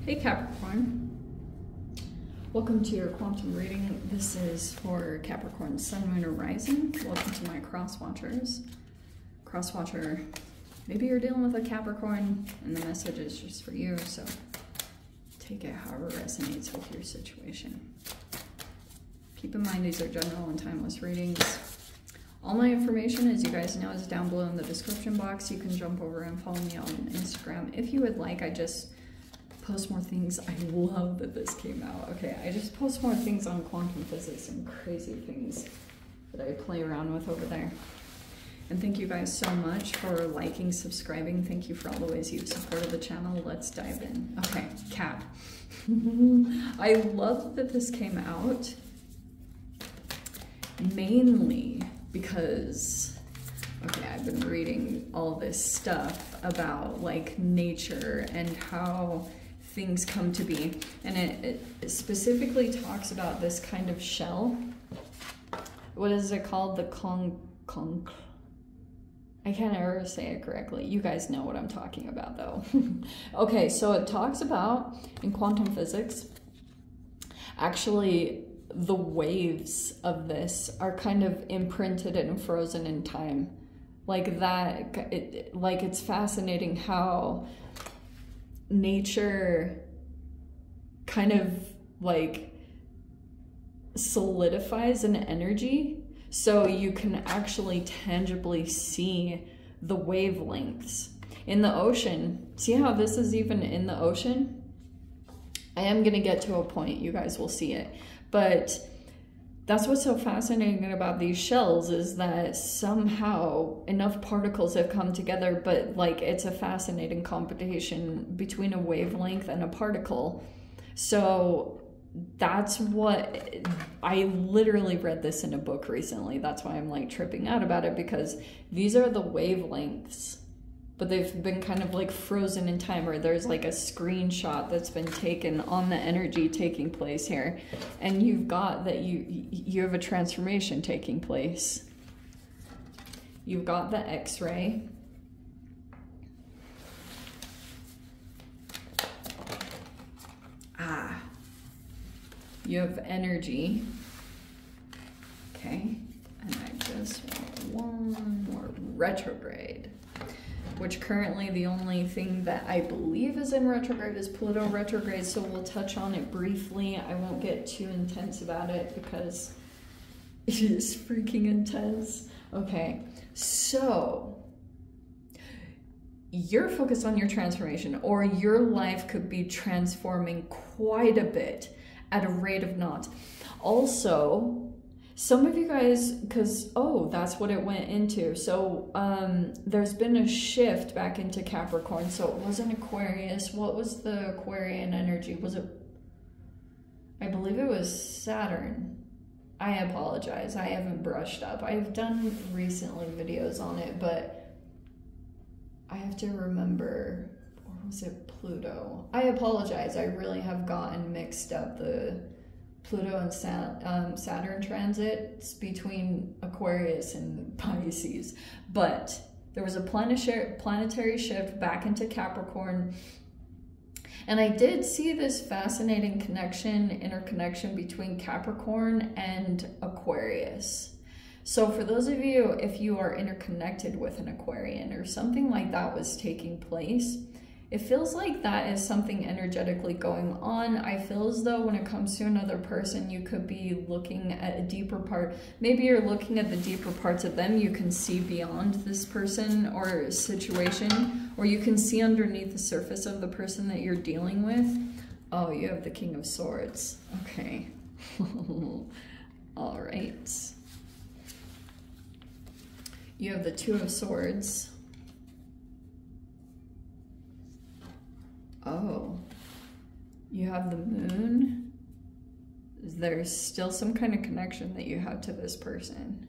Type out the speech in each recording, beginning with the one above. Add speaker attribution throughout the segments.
Speaker 1: Hey Capricorn, welcome to your quantum reading. This is for Capricorn Sun, Moon, or Rising. Welcome to my cross-watchers. Cross-watcher, maybe you're dealing with a Capricorn and the message is just for you, so take it however resonates with your situation. Keep in mind these are general and timeless readings. All my information, as you guys know, is down below in the description box. You can jump over and follow me on Instagram if you would like. I just post more things. I love that this came out. Okay, I just post more things on quantum physics and crazy things that I play around with over there. And thank you guys so much for liking, subscribing. Thank you for all the ways you've supported the channel. Let's dive in. Okay, Cap. I love that this came out mainly because, okay, I've been reading all this stuff about like nature and how things come to be, and it specifically talks about this kind of shell. What is it called? The I can't ever say it correctly. You guys know what I'm talking about though. Okay, so it talks about, in quantum physics, actually the waves of this are kind of imprinted and frozen in time. Like that, like it's fascinating how nature kind of like solidifies an energy so you can actually tangibly see the wavelengths in the ocean. See how this is even in the ocean? I am going to get to a point, you guys will see it, but that's what's so fascinating about these shells, is that somehow enough particles have come together, but like it's a fascinating competition between a wavelength and a particle. So that's what, I literally read this in a book recently. That's why I'm like tripping out about it, because these are the wavelengths, but they've been kind of like frozen in time, or there's like a screenshot that's been taken on the energy taking place here. And you've got that you have a transformation taking place. You've got the X-ray. You have energy. Okay, and I just want one more retrograde, which currently the only thing that I believe is in retrograde is Pluto retrograde, so we'll touch on it briefly. I won't get too intense about it because it is freaking intense. Okay, so you're focused on your transformation, or your life could be transforming quite a bit at a rate of knots. Also, some of you guys, because, oh, that's what it went into. So there's been a shift back into Capricorn. So it wasn't Aquarius. What was the Aquarian energy? Was it, I believe it was Saturn. I apologize. I haven't brushed up. I've done recently videos on it, but I have to remember, or was it Pluto? I apologize. I really have gotten mixed up the Pluto and Saturn transits between Aquarius and Pisces. But there was a planetary shift back into Capricorn. And I did see this fascinating interconnection between Capricorn and Aquarius. So for those of you, if you are interconnected with an Aquarian or something like that was taking place, it feels like that is something energetically going on. I feel as though when it comes to another person, you could be looking at a deeper part. Maybe you're looking at the deeper parts of them. You can see beyond this person or situation, or you can see underneath the surface of the person that you're dealing with. Oh, you have the King of Swords. Okay. All right. You have the Two of Swords. Oh, you have the Moon. There's still some kind of connection that you have to this person.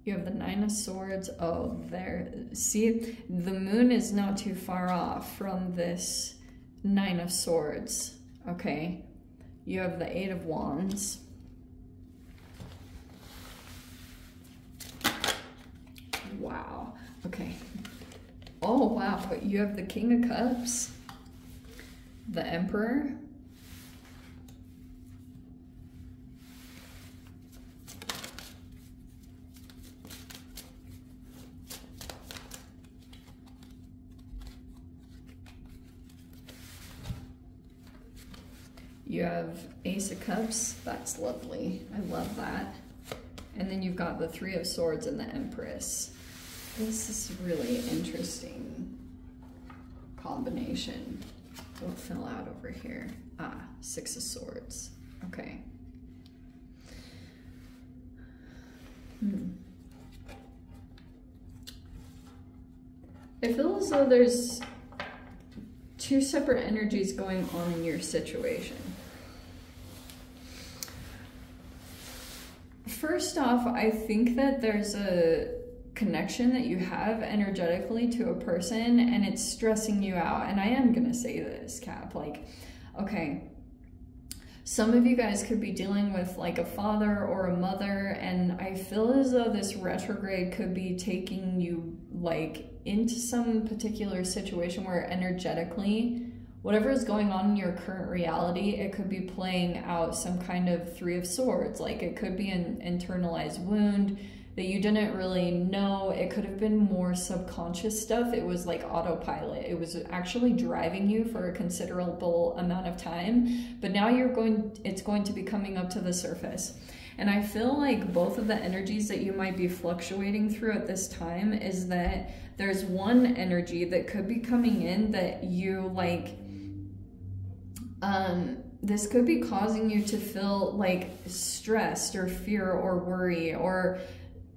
Speaker 1: You have the Nine of Swords. Oh, there. See, the Moon is not too far off from this Nine of Swords. Okay. You have the Eight of Wands. Wow. Okay. Oh, wow. You have the King of Cups. the Emperor. You have Ace of Cups, that's lovely. I love that. And then you've got the Three of Swords and the Empress. This is really interesting combination. Don't fill out over here. Ah, Six of Swords. Okay. I feel as though there's two separate energies going on in your situation. First off, I think that there's a connection that you have energetically to a person and it's stressing you out. And I am gonna say this, Cap, like, okay, some of you guys could be dealing with like a father or a mother, and I feel as though this retrograde could be taking you like into some particular situation where energetically, whatever is going on in your current reality, it could be playing out some kind of Three of Swords. Like it could be an internalized wound that you didn't really know. It could have been more subconscious stuff. It was like autopilot. It was actually driving you for a considerable amount of time, but now it's going to be coming up to the surface. And I feel like both of the energies that you might be fluctuating through at this time is that there's one energy that could be coming in that you like, this could be causing you to feel like stressed or fear or worry, or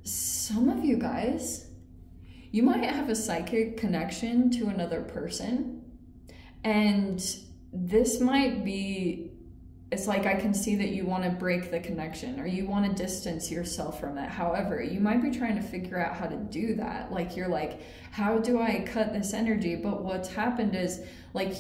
Speaker 1: some of you guys, you might have a psychic connection to another person, and this might be, it's like I can see that you want to break the connection or you want to distance yourself from it. However, you might be trying to figure out how to do that. Like you're like, how do I cut this energy? But what's happened is, like,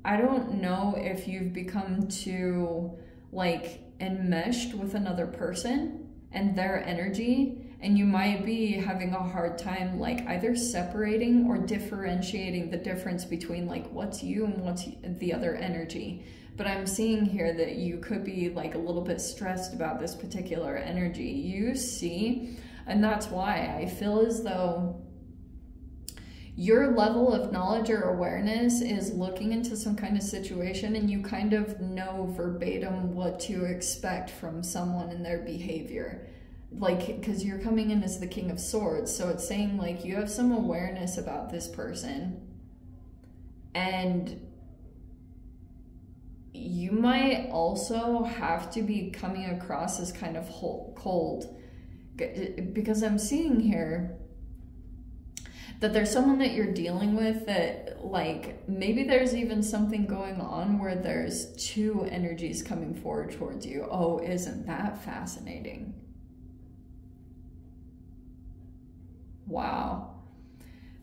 Speaker 1: I don't know if you've become too like enmeshed with another person and their energy, and you might be having a hard time like either separating or differentiating the difference between like what's you and what's the other energy. But I'm seeing here that you could be like a little bit stressed about this particular energy. You see, and that's why I feel as though your level of knowledge or awareness is looking into some kind of situation and you kind of know verbatim what to expect from someone and their behavior. Like, because you're coming in as the King of Swords, so it's saying like you have some awareness about this person, and you might also have to be coming across as kind of cold, because I'm seeing here that there's someone that you're dealing with that like maybe there's even something going on where there's two energies coming forward towards you. Oh, isn't that fascinating? Wow.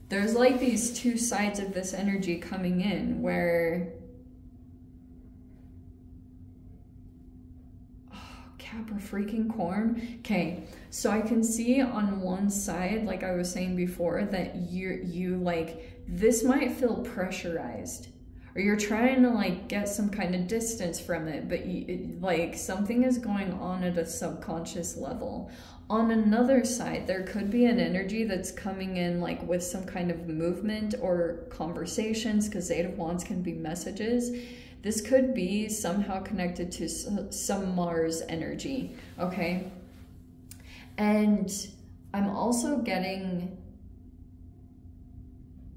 Speaker 1: There's like these two sides of this energy coming in where Capricorn. Okay, so I can see on one side, like I was saying before, that you like, this might feel pressurized, or you're trying to like get some kind of distance from it, but like something is going on at a subconscious level. On another side, there could be an energy that's coming in like with some kind of movement or conversations, because Eight of Wands can be messages. This could be somehow connected to some Mars energy, okay? And I'm also getting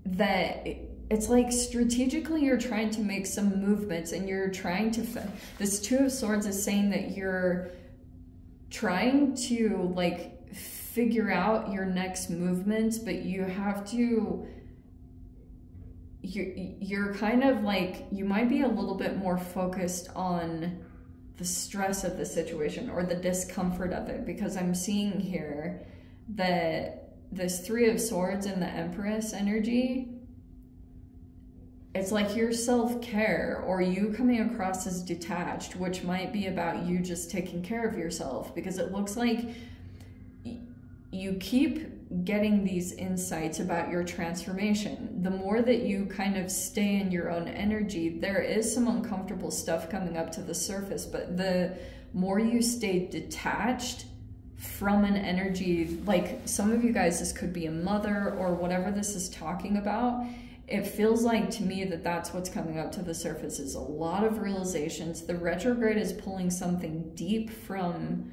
Speaker 1: that it's like strategically you're trying to make some movements, and you're trying to, this Two of Swords is saying that you're trying to like figure out your next movements, but you have to, you're kind of like, you might be a little bit more focused on the stress of the situation or the discomfort of it, because I'm seeing here that this Three of Swords and the Empress energy, it's like your self-care or you coming across as detached, which might be about you just taking care of yourself, because it looks like you keep getting these insights about your transformation. The more that you kind of stay in your own energy, there is some uncomfortable stuff coming up to the surface, but the more you stay detached from an energy, like some of you guys, this could be a mother or whatever this is talking about. It feels like to me that that's what's coming up to the surface, is a lot of realizations. The retrograde is pulling something deep from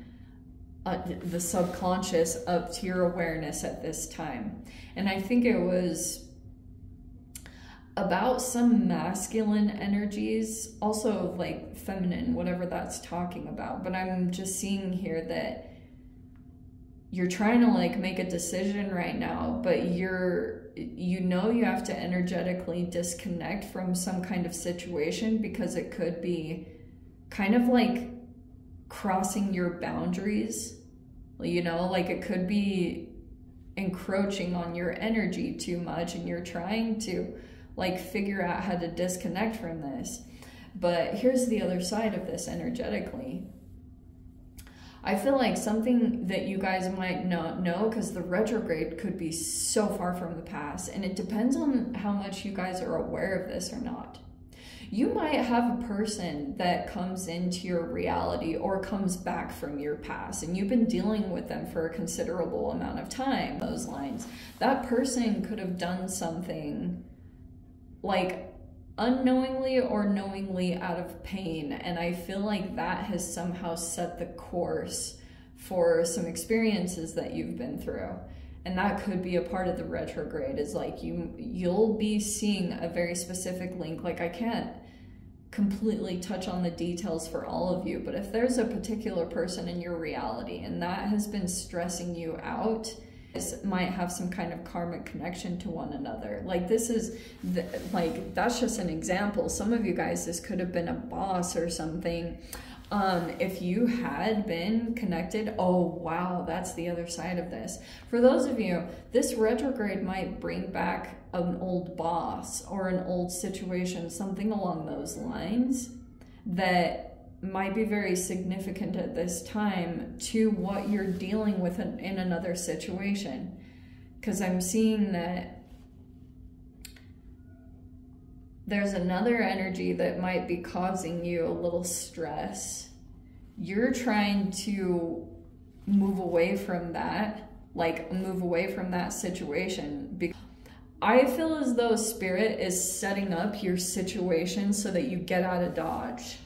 Speaker 1: the subconscious up to your awareness at this time. And I think it was about some masculine energies, also like feminine, whatever that's talking about. But I'm just seeing here that you're trying to like make a decision right now, but you know you have to energetically disconnect from some kind of situation, because it could be kind of like crossing your boundaries, you know, like it could be encroaching on your energy too much, and you're trying to like figure out how to disconnect from this. But here's the other side of this energetically. I feel like something that you guys might not know, because the retrograde could be so far from the past, and it depends on how much you guys are aware of this or not. You might have a person that comes into your reality or comes back from your past, and you've been dealing with them for a considerable amount of time. Those lines, that person could have done something like unknowingly or knowingly out of pain, and I feel like that has somehow set the course for some experiences that you've been through. And that could be a part of the retrograde, is like you'll be seeing a very specific link. Like I can't completely touch on the details for all of you, but if there's a particular person in your reality and that has been stressing you out, this might have some kind of karmic connection to one another. Like this is like, that's just an example. Some of you guys, this could have been a boss or something. If you had been connected, oh wow, that's the other side of this. For those of you, this retrograde might bring back an old boss or an old situation, something along those lines that might be very significant at this time to what you're dealing with in another situation. Because I'm seeing that there's another energy that might be causing you a little stress. You're trying to move away from that, like move away from that situation. I feel as though Spirit is setting up your situation so that you get out of Dodge.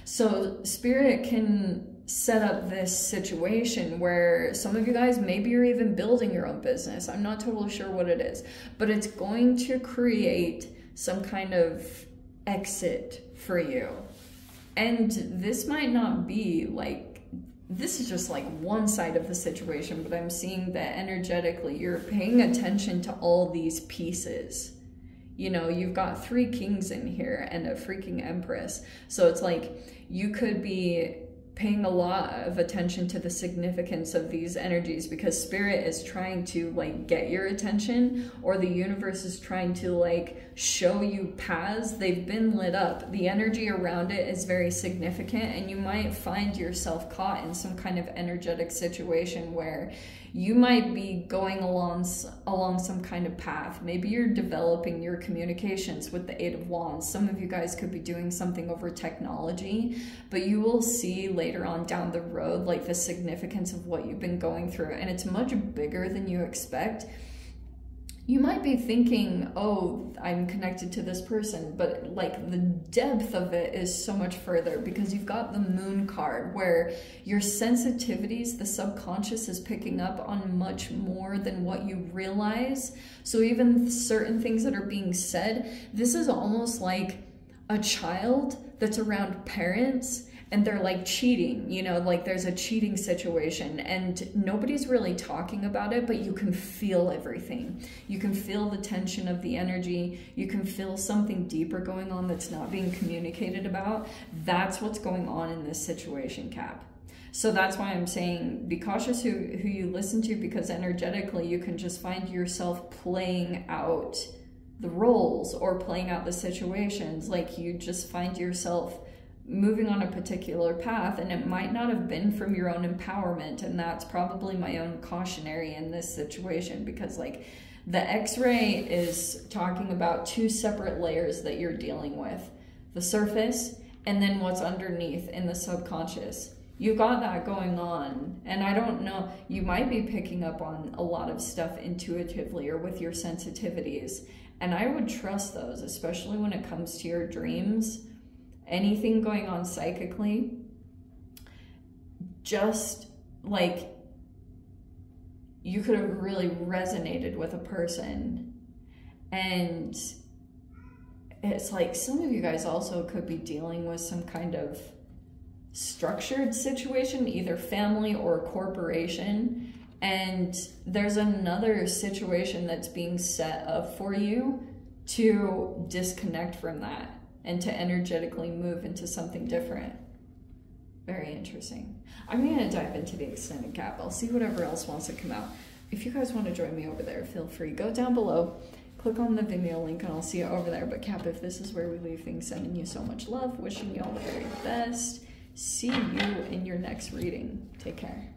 Speaker 1: So Spirit can set up this situation where some of you guys, maybe you're even building your own business. I'm not totally sure what it is, but it's going to create some kind of exit for you. And this might not be like, this is just like one side of the situation, but I'm seeing that energetically you're paying attention to all these pieces. You know, you've got 3 kings in here and a freaking empress. So it's like you could be paying a lot of attention to the significance of these energies, because Spirit is trying to like get your attention, or the universe is trying to like show you paths. They've been lit up. The energy around it is very significant, and you might find yourself caught in some kind of energetic situation where you might be going along some kind of path. Maybe you're developing your communications with the 8 of Wands. Some of you guys could be doing something over technology, but you will see later on down the road like the significance of what you've been going through, and it's much bigger than you expect. You might be thinking, oh, I'm connected to this person, but like the depth of it is so much further, because you've got the Moon card where your sensitivities, the subconscious is picking up on much more than what you realize. So even certain things that are being said, this is almost like a child that's around parents and they're like cheating, you know, like there's a cheating situation and nobody's really talking about it, but you can feel everything. You can feel the tension of the energy. You can feel something deeper going on that's not being communicated about. That's what's going on in this situation, Cap. So that's why I'm saying be cautious who you listen to, because energetically you can just find yourself playing out the roles or playing out the situations. Like you just find yourself moving on a particular path, and it might not have been from your own empowerment. And that's probably my own cautionary in this situation, because like the X-ray is talking about two separate layers that you're dealing with, the surface and then what's underneath in the subconscious. You got that going on, and I don't know, you might be picking up on a lot of stuff intuitively or with your sensitivities, and I would trust those, especially when it comes to your dreams. Anything going on psychically, just like you could have really resonated with a person. And it's like some of you guys also could be dealing with some kind of structured situation, either family or corporation, and there's another situation that's being set up for you to disconnect from that and to energetically move into something different. Very interesting. I'm going to dive into the extended cap. I'll see whatever else wants to come out. If you guys want to join me over there, feel free. Go down below, click on the Vimeo link, and I'll see you over there. But Cap, if this is where we leave things, sending you so much love, wishing you all the very best. See you in your next reading. Take care.